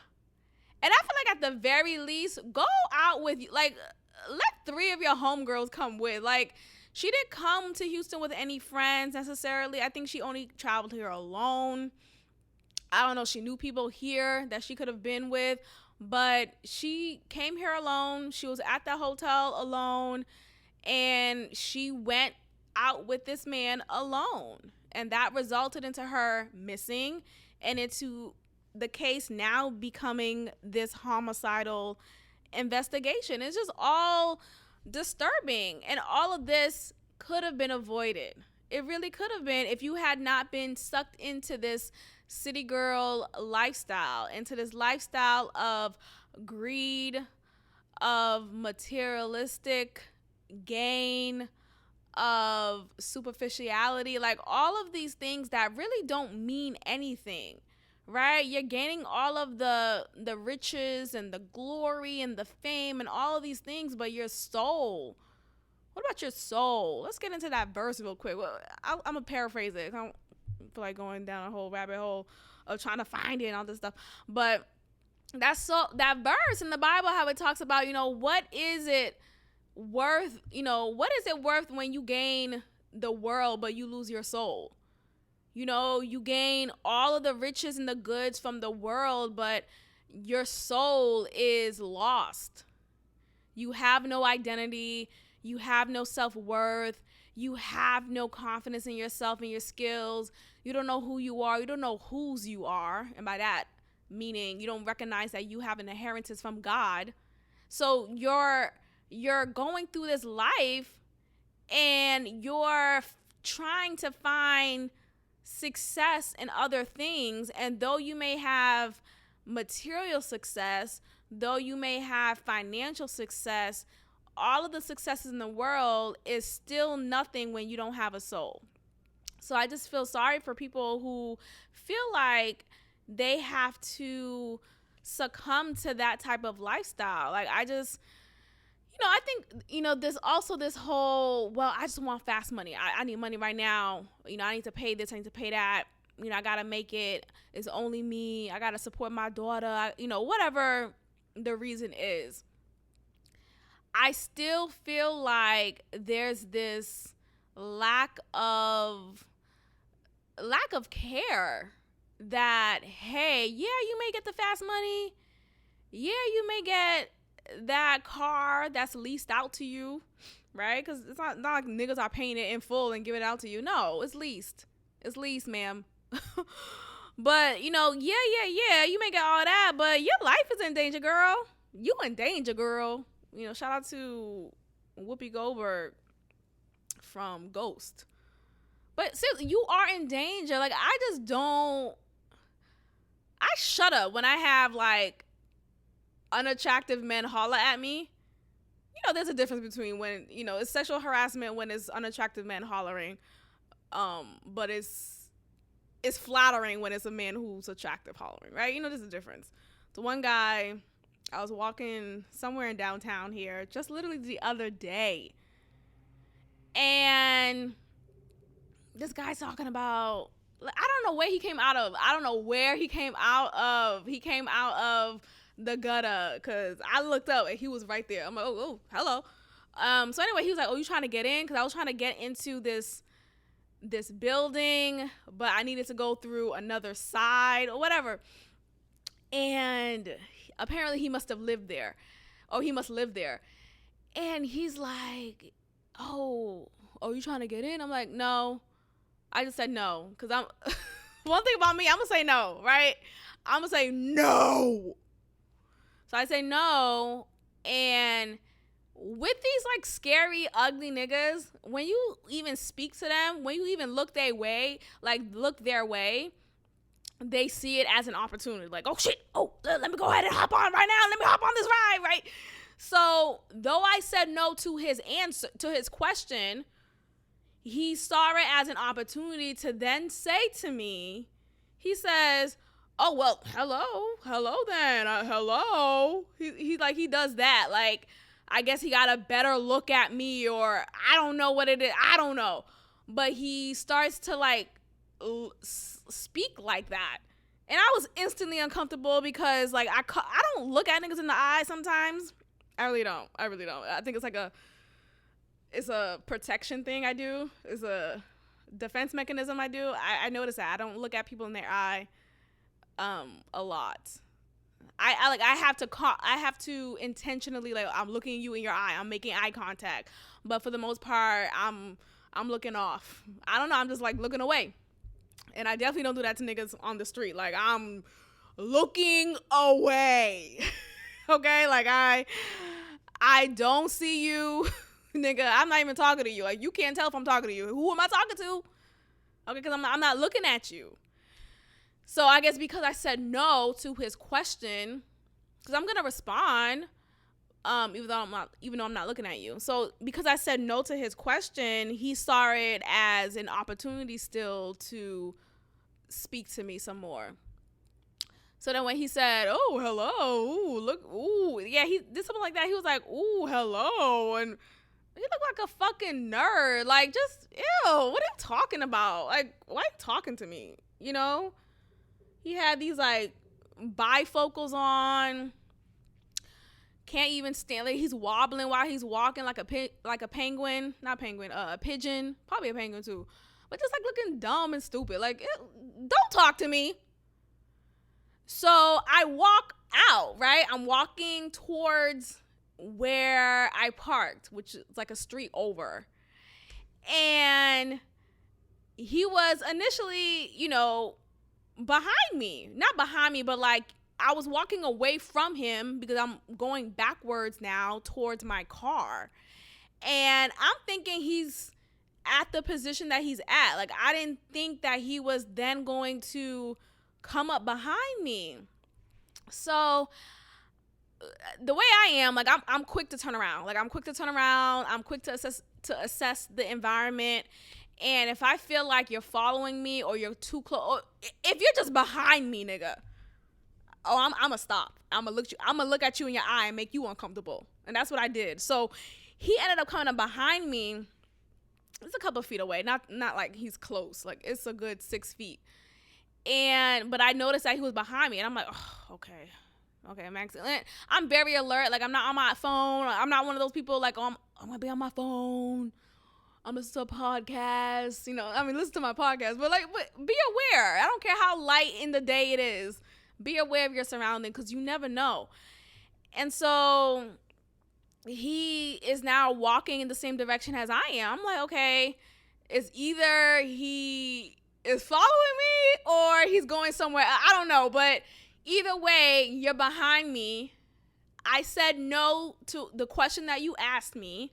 And I feel like at the very least, go out with, let 3 of your homegirls come with. She didn't come to Houston with any friends necessarily. I think she only traveled here alone. I don't know. She knew people here that she could have been with, but she came here alone. She was at the hotel alone, and she went out with this man alone. And that resulted into her missing and into the case now becoming this homicidal investigation. It's just all disturbing, and all of this could have been avoided It really could have been if you had not been sucked into this city girl lifestyle, into this lifestyle of greed, of materialistic gain, of superficiality, like all of these things that really don't mean anything, right? You're gaining all of the riches and the glory and the fame and all of these things, but your soul, what about your soul? Let's get into that verse real quick. Well, I'm gonna paraphrase it. I don't feel like going down a whole rabbit hole of trying to find it and all this stuff, but that verse in the Bible, how it talks about, what is it worth? What is it worth when you gain the world but you lose your soul? You gain all of the riches and the goods from the world, but your soul is lost. You have no identity. You have no self-worth. You have no confidence in yourself and your skills. You don't know who you are. You don't know whose you are. And by that, meaning you don't recognize that you have an inheritance from God. So you're going through this life and you're trying to find success in other things. And though you may have material success, though you may have financial success, all of the successes in the world is still nothing when you don't have a soul. So I just feel sorry for people who feel like they have to succumb to that type of lifestyle. Like, I just, I think, there's also this whole, well, I just want fast money. I need money right now. I need to pay this. I need to pay that. I got to make it. It's only me. I got to support my daughter. Whatever the reason is. I still feel like there's this lack of care that, hey, yeah, you may get the fast money. Yeah, you may get that car that's leased out to you, right? Because it's not like niggas are paying it in full and giving it out to you. No, it's leased. It's leased, ma'am. But, yeah, you may get all that, but your life is in danger, girl. You in danger, girl. Shout out to Whoopi Goldberg from Ghost. But seriously, you are in danger. Like, I shut up when I have, like, unattractive men holler at me. There's a difference between when, it's sexual harassment when it's unattractive men hollering. But it's flattering when it's a man who's attractive hollering, right? There's a difference. So one guy, I was walking somewhere in downtown here, just literally the other day. And this guy's talking about, I don't know where he came out of. I don't know where he came out of. He came out of the gutter because I looked up and he was right there. I'm like, oh, hello. So anyway, he was like, oh, you trying to get in? Because I was trying to get into this building, but I needed to go through another side or whatever. And apparently he must have lived there, or he must live there. And he's like, oh, you trying to get in? I'm like, no. I just said no, because I'm one thing about me, I'm gonna say no, right? I'm gonna say no. So I say no, and with these like scary, ugly niggas, when you even speak to them, when you even look their way, they see it as an opportunity. Like, oh shit, let me go ahead and hop on right now. Let me hop on this ride, right? So though I said no to his answer, to his question, he saw it as an opportunity to then say to me, he says, oh, well, hello then, hello. He does that. Like, I guess he got a better look at me, or I don't know what it is. I don't know. But he starts to like speak like that. And I was instantly uncomfortable because like, I don't look at niggas in the eye sometimes. I really don't. I think it's like it's a protection thing I do. It's a defense mechanism I do. I notice that I don't look at people in their eye a lot. I have to intentionally, like, I'm looking you in your eye. I'm making eye contact. But for the most part, I'm looking off. I don't know. I'm just like looking away. And I definitely don't do that to niggas on the street. Like, I'm looking away. Okay? Like, I don't see you. Nigga, I'm not even talking to you. Like, you can't tell if I'm talking to you. Who am I talking to? Okay, because I'm not looking at you. So I guess because I said no to his question, because I'm gonna respond, even though I'm not looking at you. So because I said no to his question, he saw it as an opportunity still to speak to me some more. So then when he said, "Oh, hello, ooh, look, ooh," yeah, he did something like that. He was like, "Ooh, hello," and he looked like a fucking nerd. Like, just ew. What are you talking about? Like, why are you talking to me? You know? He had these like bifocals on. Can't even stand. Like, he's wobbling while he's walking like a penguin, not penguin, a pigeon, probably a penguin too, but just like looking dumb and stupid. Like, don't talk to me. So I walk out. Right, I'm walking towards where I parked, which is like a street over, and he was initially, behind me. Not behind me, but like I was walking away from him because I'm going backwards now towards my car. And I'm thinking he's at the position that he's at. Like, I didn't think that he was then going to come up behind me. So the way I am, like, I'm quick to turn around. Like, I'm quick to turn around. I'm quick to assess the environment. And if I feel like you're following me or you're too close, or if you're just behind me, nigga, I'm gonna stop. I'm gonna look at you in your eye and make you uncomfortable. And that's what I did. So he ended up coming up behind me. It's a couple of feet away. Not like he's close. Like, it's a good 6 feet. But I noticed that he was behind me, and I'm like, oh, okay, Max. I'm very alert. Like, I'm not on my phone. I'm not one of those people like, oh, I'm gonna be on my phone. I'm listening to a podcast, listen to my podcast, but be aware. I don't care how light in the day it is. Be aware of your surroundings, because you never know. And so he is now walking in the same direction as I am. I'm like, okay, it's either he is following me or he's going somewhere. I don't know, but either way, you're behind me. I said no to the question that you asked me.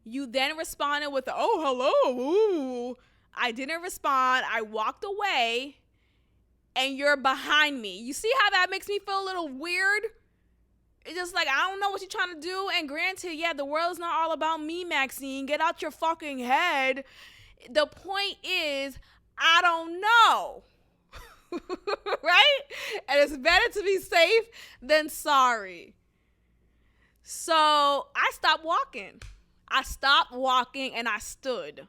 You then responded with, oh, hello, ooh. I didn't respond. I walked away, and you're behind me. You see how that makes me feel a little weird? It's just like, I don't know what you're trying to do. And granted, yeah, the world's not all about me, Maxine. Get out your fucking head. The point is, I don't know. Right? And it's better to be safe than sorry. So I stopped walking. And I stood.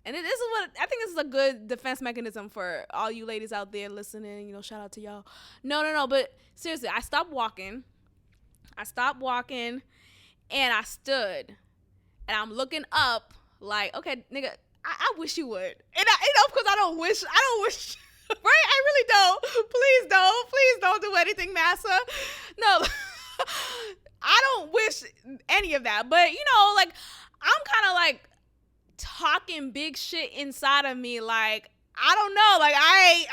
And this is what I think. This is a good defense mechanism for all you ladies out there listening. Shout out to y'all. No. But seriously, I stopped walking. And I stood. And I'm looking up like, okay, nigga, I wish you would. And because I don't wish. Right? I really don't. Please don't do anything, massa. No. I don't wish any of that, but like, I'm kind of like talking big shit inside of me. Like, I don't know. Like,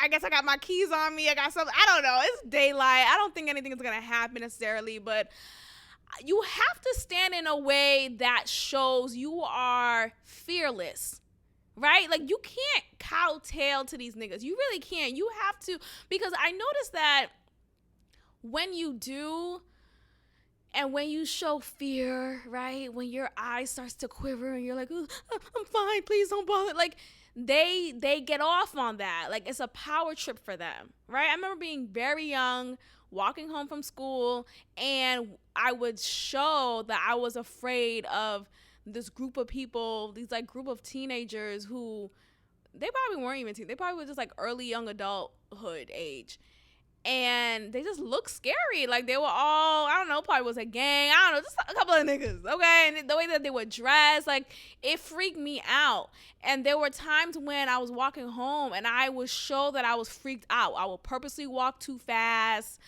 I guess I got my keys on me. I got something. I don't know. It's daylight. I don't think anything is going to happen necessarily, but you have to stand in a way that shows you are fearless, right? Like, you can't kowtail to these niggas. You really can't. You have to, because I noticed that when you do, and when you show fear, right, when your eye starts to quiver and you're like, I'm fine, please don't bother. Like, they get off on that. Like, it's a power trip for them, right? I remember being very young, walking home from school, and I would show that I was afraid of this group of people, these like group of teenagers who, they probably weren't even they probably were just like early young adulthood age. And they just looked scary. Like, they were all, I don't know, probably was a gang. I don't know, just a couple of niggas, okay? And the way that they were dressed, like, it freaked me out. And there were times when I was walking home and I would show that I was freaked out. I would purposely walk too fast.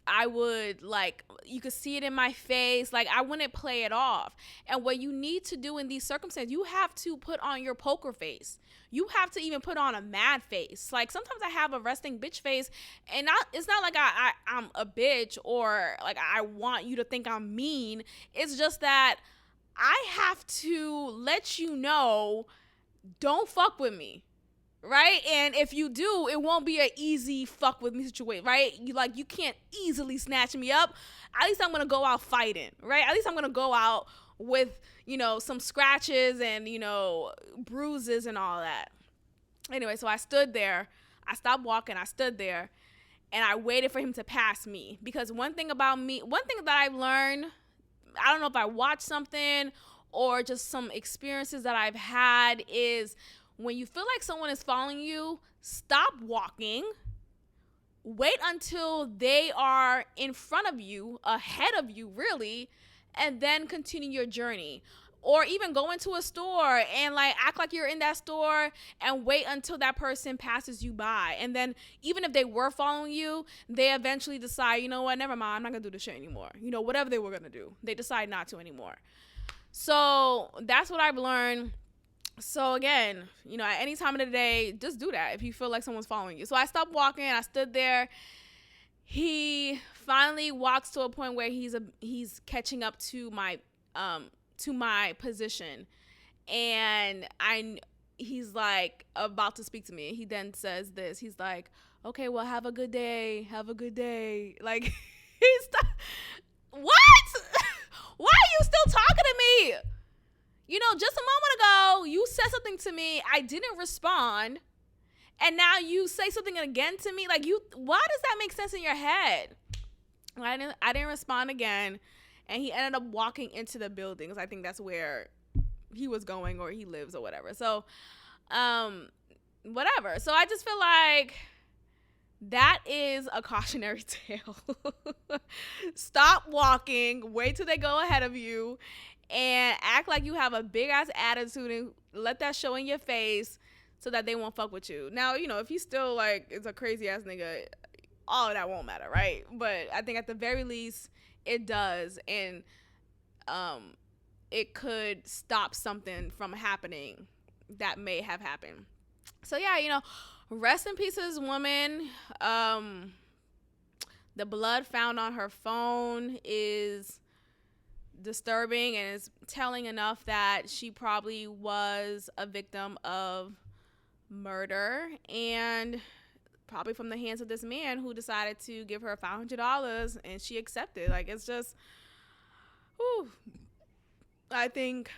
I would, like, you could see it in my face. Like, I wouldn't play it off. And what you need to do in these circumstances, you have to put on your poker face. You have to even put on a mad face. Like, sometimes I have a resting bitch face, and it's not like I'm a bitch or like I want you to think I'm mean. It's just that I have to let you know, don't fuck with me. Right? And if you do, it won't be an easy fuck with me situation, right? You can't easily snatch me up. At least I'm gonna go out fighting, right? At least I'm gonna go out with, some scratches and, bruises and all that. Anyway, so I stood there. I stopped walking. I stood there and I waited for him to pass me. Because one thing that I've learned, I don't know if I watched something or just some experiences that I've had, is when you feel like someone is following you, stop walking. Wait until they are in front of you, ahead of you, really, and then continue your journey. Or even go into a store and like act like you're in that store and wait until that person passes you by. And then even if they were following you, they eventually decide, you know what, never mind, I'm not gonna do this shit anymore. Whatever they were gonna do, they decide not to anymore. So that's what I've learned. So again, at any time of the day, just do that if you feel like someone's following you. So I stopped walking. I stood there. He finally walks to a point where he's catching up to my position, and he's like about to speak to me. He then says this. He's like, "Okay, well, have a good day. Have a good day." Like, what? Why are you still talking to me? Just a moment ago, you said something to me. I didn't respond. And now you say something again to me. Like, why does that make sense in your head? I didn't respond again. And he ended up walking into the buildings. I think that's where he was going, or he lives, or whatever. So, whatever. So I just feel like that is a cautionary tale. Stop walking. Wait till they go ahead of you. And act like you have a big ass attitude and let that show in your face so that they won't fuck with you. Now, if you still like is a crazy ass nigga, all of that won't matter, right? But I think at the very least it does, and it could stop something from happening that may have happened. So yeah, rest in peace to this woman. The blood found on her phone is disturbing and is telling enough that she probably was a victim of murder, and probably from the hands of this man who decided to give her $500 and she accepted. Like, it's just, whew. I think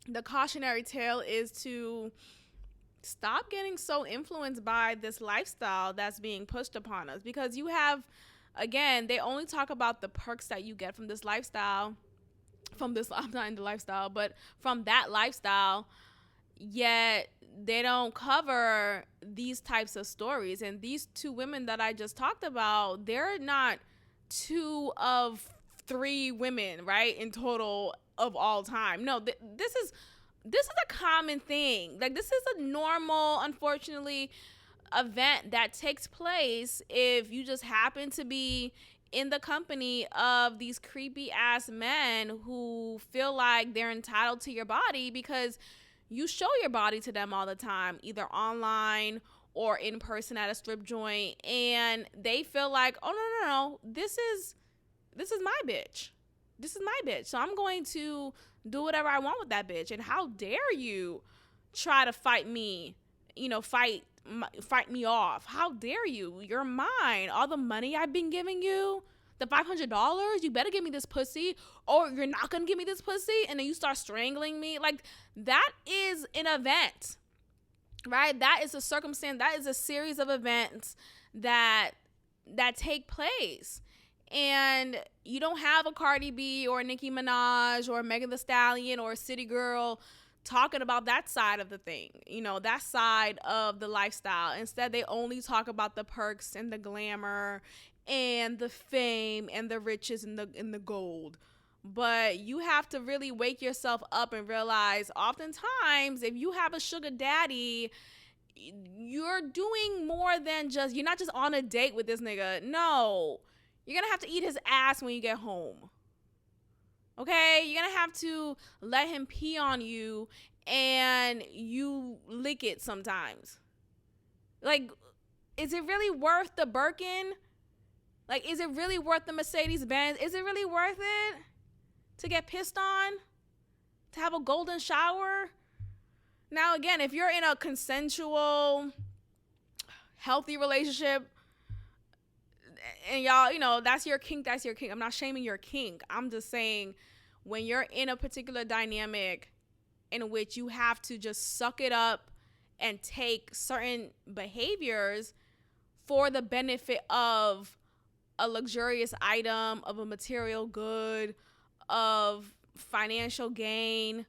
the cautionary tale is to stop getting so influenced by this lifestyle that's being pushed upon us, because you have, again, they only talk about the perks that you get from this lifestyle, I'm not in the lifestyle, but from that lifestyle, yet they don't cover these types of stories. And these two women that I just talked about, they're not 2 of 3 women, right, in total of all time. No, this is a common thing. Like, this is a normal, unfortunately, event that takes place if you just happen to be in the company of these creepy ass men who feel like they're entitled to your body because you show your body to them all the time, either online or in person at a strip joint, and they feel like, oh no, this is my bitch. This is my bitch. So I'm going to do whatever I want with that bitch. And how dare you try to fight me, fight me off. How dare you? You're mine. All the money I've been giving you, the $500, you better give me this pussy, or you're not going to give me this pussy. And then you start strangling me. Like, that is an event, right? That is a circumstance. That is a series of events that take place. And you don't have a Cardi B or a Nicki Minaj or Megan Thee Stallion or a City Girl talking about that side of the thing, that side of the lifestyle. Instead, they only talk about the perks and the glamour and the fame and the riches and the gold. But you have to really wake yourself up and realize, oftentimes, if you have a sugar daddy, you're doing more than you're not just on a date with this nigga. No, You're going to have to eat his ass when you get home. Okay? You're going to have to let him pee on you and you lick it sometimes. Like, is it really worth the Birkin? Like, is it really worth the Mercedes-Benz? Is it really worth it to get pissed on? To have a golden shower? Now, again, if you're in a consensual, healthy relationship, and y'all, that's your kink, that's your kink. I'm not shaming your kink. I'm just saying when you're in a particular dynamic in which you have to just suck it up and take certain behaviors for the benefit of a luxurious item, of a material good, of financial gain,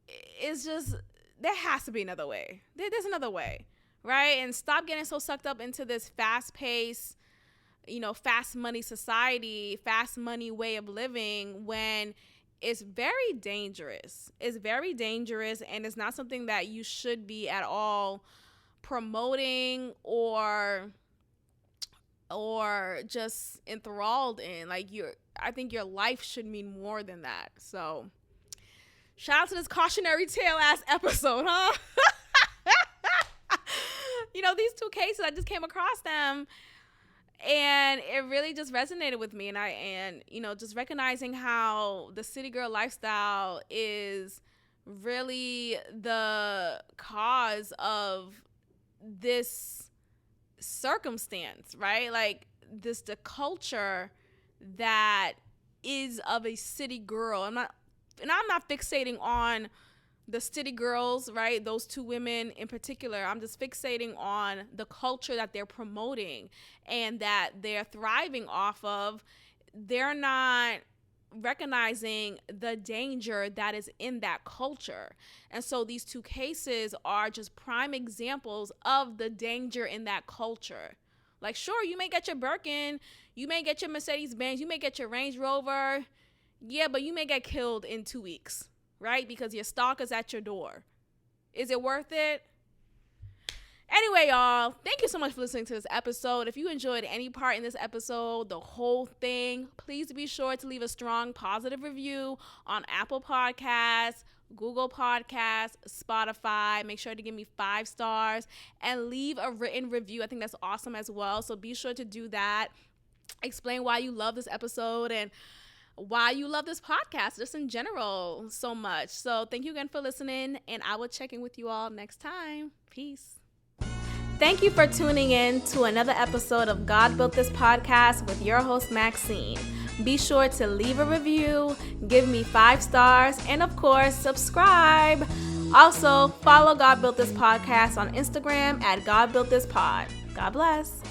it's just, there has to be another way. There's another way, right? And stop getting so sucked up into this fast-paced, fast money society, fast money way of living, when it's very dangerous. It's very dangerous, and it's not something that you should be at all promoting or just enthralled in. Like, I think your life should mean more than that. So shout out to this cautionary tale ass episode, huh? These two cases, I just came across them and it really just resonated with me. And just recognizing how the city girl lifestyle is really the cause of this circumstance, right? Like, the culture that is of a city girl. I'm not fixating on the city girls, right? Those two women in particular. I'm just fixating on the culture that they're promoting and that they're thriving off of. They're not recognizing the danger that is in that culture. And so these two cases are just prime examples of the danger in that culture. Like, sure, you may get your Birkin, you may get your Mercedes-Benz, you may get your Range Rover. Yeah, but you may get killed in 2 weeks, right? Because your stalker's at your door. Is it worth it? Anyway, y'all, thank you so much for listening to this episode. If you enjoyed any part in this episode, the whole thing, please be sure to leave a strong, positive review on Apple Podcasts, Google Podcasts, Spotify. Make sure to give me 5 stars and leave a written review. I think that's awesome as well. So be sure to do that. Explain why you love this episode and why you love this podcast, just in general, so much. So thank you again for listening, and I will check in with you all next time. Peace. Thank you for tuning in to another episode of God Built This Podcast with your host, Maxine. Be sure to leave a review, give me 5 stars, and of course, subscribe. Also, follow God Built This Podcast on Instagram at God Built This Pod. God bless.